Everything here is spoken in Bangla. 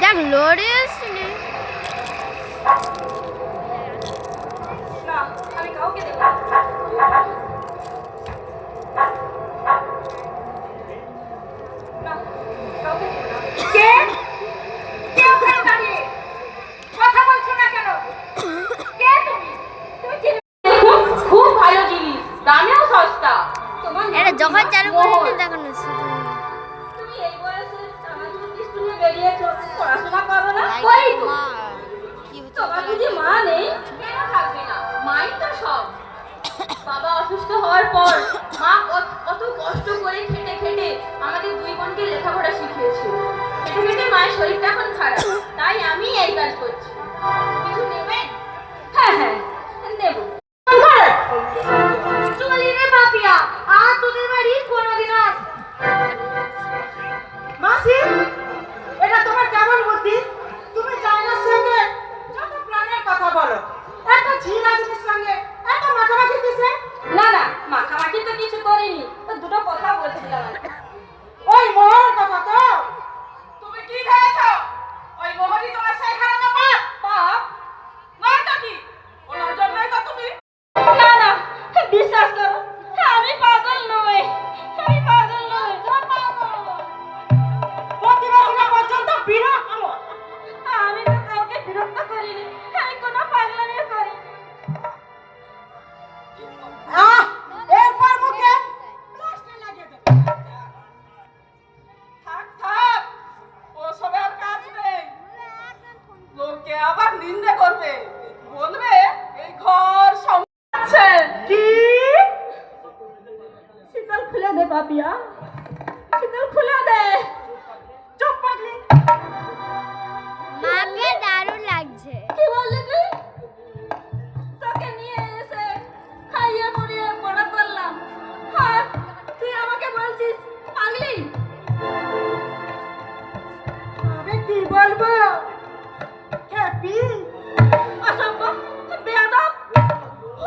দেখ লড়ে আসছিলি আমি কাউকে দেব যখন চালু করে দেখানো তুমি এই বয়সে আমার স্কুলে বেরিয়েছো পড়াশোনা করো না কই তোমার যদি মা নেই কেন থাকবে না মাই তো সব বাবা অসুস্থ হওয়ার পর মা কত কষ্ট করে খেটে খেটে আমাদের দুই বোনকে লেখাপড়া শিখিয়েছে খেটে খেটে মায়ের শরীরটা এখন খারাপ তাই আমি এই কাজ করছি কিছু নেবেন হ্যাঁ হ্যাঁ নেব চলি রে পাপিয়া আর তোদের বাড়ি কোনোদিন আস মাসি এটা তোমার কেমন বুদ্ধি তুমি চাইনার সঙ্গে যত প্ল্যানের কথা বলো একটা ঝিনা জিনিস সঙ্গে এত মাখামাখি কিসে না না মাখামাখি তো কিছু করিনি তো দুটো কথা বলছিলাম ওই মোহরের কথা তো তুমি কি খেয়েছো ওই মোহরই তোমার সেই খারাপ পাপ পাপ নয়টা কি ওনার জন্যই তো তুমি না না বিশ্বাস করো আমি পাগল নই আমি পাগল নই তুমি পাগল প্রতিবেশীরা পর্যন্ত বিরক্ত আমি তো কাউকে বিরক্ত করিনি আমি কোনো পাগলামি করি এরপর মুখে প্লাস্টার লাগিয়ে দেব থাক থাক ওসবে আর কাজ নেই লোকে আবার নিন্দে করবে বলবে এই ঘর আছে কি শীতল খুলে দে পাপিয়া